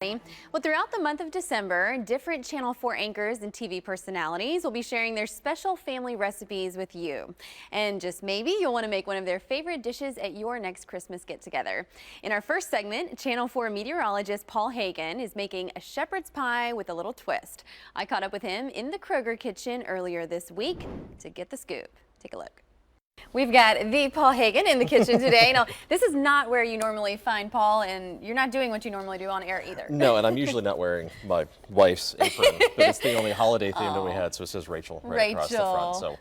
Well, throughout the month of December, different Channel 4 anchors and TV personalities will be sharing their special family recipes with you. And just maybe you'll want to make one of their favorite dishes at your next Christmas get-together. In our first segment, Channel 4 meteorologist Paul Hagen is making a shepherd's pie with a little twist. I caught up with him in the Kroger kitchen earlier this week to get the scoop. Take a look. We've got the Paul Hagen in the kitchen today. Now, this is not where you normally find Paul, and you're not doing what you normally do on air either. No, and I'm usually not wearing my wife's apron, but it's the only holiday theme that we had, so it says Rachel right across the front. So,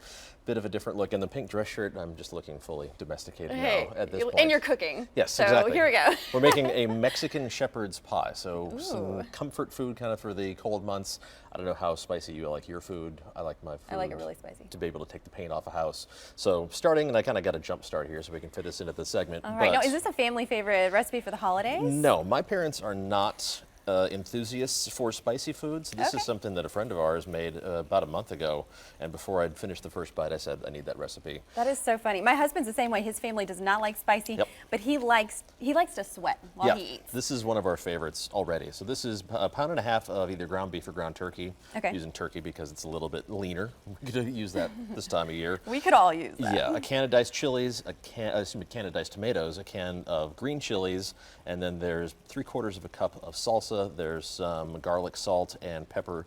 bit of a different look. In the pink dress shirt, I'm just looking fully domesticated now at this point. And you're cooking. Yes, so exactly. Here we go. We're making a Mexican shepherd's pie, so some comfort food kind of for the cold months. I don't know how spicy you like your food. I like my food. I like it really spicy. To be able to take the paint off a house. So starting, and I kind of got a jump start here so we can fit this into the segment. All right. Now, is this a family favorite recipe for the holidays? No, my parents are not enthusiasts for spicy foods. This is something that a friend of ours made about a month ago, and before I'd finished the first bite, I said, I need that recipe. That is so funny. My husband's the same way. His family does not like spicy, but he likes to sweat while he eats. This is one of our favorites already. So this is a pound and a half of either ground beef or ground turkey. Using turkey because it's a little bit leaner. We're going to use that this time of year. We could all use that. Yeah, a can of diced chilies, a can of diced tomatoes, a can of green chilies, and then there's 3/4 of a cup of salsa. There's some garlic, salt, and pepper,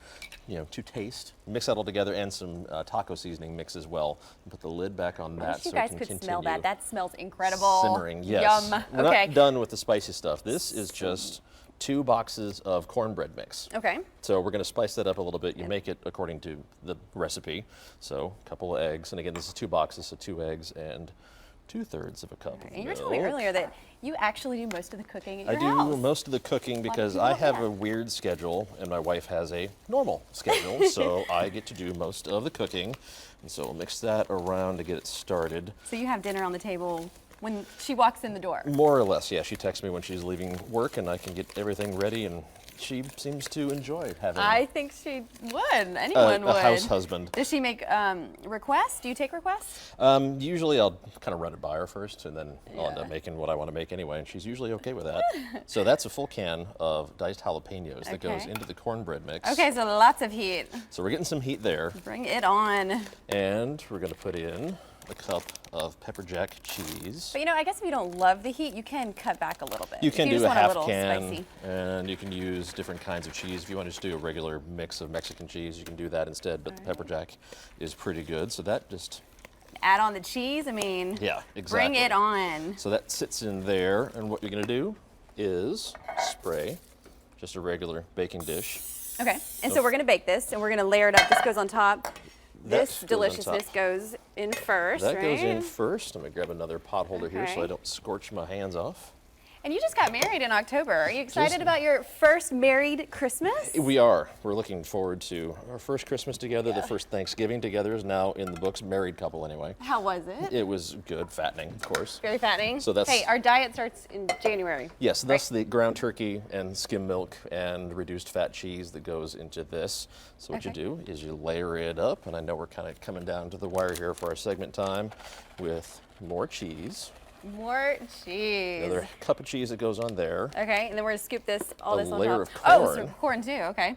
to taste. Mix that all together, and some taco seasoning mix as well. Put the lid back on that so you guys it can could smell that. That smells incredible. Simmering, yes. Yum. We're not done with the spicy stuff. This is just 2 boxes of cornbread mix. Okay. So we're going to spice that up a little bit. You make it according to the recipe. So a couple of eggs, and again, this is 2 boxes, so 2 eggs and 2/3 of a cup of milk. And you were telling me earlier that you actually do most of the cooking at your house. I do most of the cooking because I have a weird schedule and my wife has a normal schedule, so I get to do most of the cooking. And so we'll mix that around to get it started. So you have dinner on the table when she walks in the door? More or less, yeah. She texts me when she's leaving work and I can get everything ready, and she seems to enjoy having I think she would. Anyone would. A house husband. Does she make requests? Do you take requests? Usually I'll kind of run it by her first, and then I'll end up making what I want to make anyway, and she's usually okay with that. So that's a full can of diced jalapenos that goes into the cornbread mix. Okay, so lots of heat. So we're getting some heat there. Bring it on. And we're going to put in a cup of pepper jack cheese. But I guess if you don't love the heat, you can cut back a little bit. You can do a half can, spicy. and you can use different kinds of cheese. If you want to just do a regular mix of Mexican cheese, you can do that instead, but the pepper jack is pretty good. So that just... Add on the cheese, yeah, exactly. Bring it on. So that sits in there, and what you're going to do is spray just a regular baking dish. Okay, and so we're going to bake this, and we're going to layer it up. This goes on top. This deliciousness goes in first, That goes in first. I'm going to grab another pot holder here so I don't scorch my hands off. And you just got married in October. Are you excited about your first married Christmas? We are. We're looking forward to our first Christmas together. The first Thanksgiving together is now in the books. Married couple anyway. How was it? It was good. Fattening, of course. Very fattening. So that's... Hey, our diet starts in January. Yes, that's the ground turkey and skim milk and reduced fat cheese that goes into this. So what you do is you layer it up, and I know we're kind of coming down to the wire here for our segment time, with more cheese. More cheese. Another cup of cheese that goes on there. Okay, and then we're going to scoop this, all this on top. A layer of corn. Oh, so corn too, okay.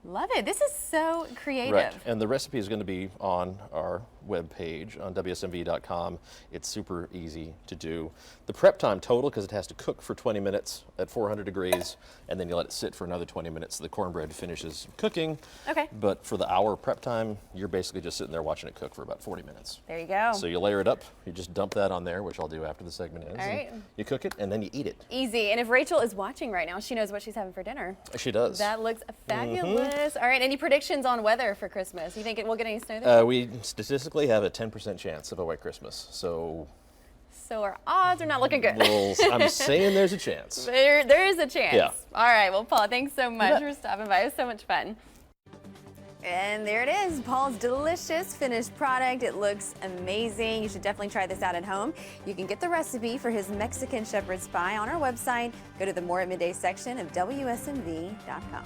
Love it. This is so creative. Right, and the recipe is going to be on our webpage on WSMV.com. It's super easy to do. The prep time total, because it has to cook for 20 minutes at 400 degrees, and then you let it sit for another 20 minutes so the cornbread finishes cooking. Okay. But for the hour prep time, you're basically just sitting there watching it cook for about 40 minutes. There you go. So you layer it up, you just dump that on there, which I'll do after the segment ends. All right. You cook it, and then you eat it. Easy. And if Rachel is watching right now, she knows what she's having for dinner. She does. That looks fabulous. All right, any predictions on weather for Christmas? You think we'll get any snow this year? We statistically have a 10% chance of a white Christmas, so our odds are not looking good. Well, I'm saying there's a chance. There is a chance. Yeah. All right, well, Paul, thanks so much for stopping by. It was so much fun. And there it is, Paul's delicious finished product. It looks amazing. You should definitely try this out at home. You can get the recipe for his Mexican shepherd's pie on our website. Go to the More at Midday section of WSMV.com.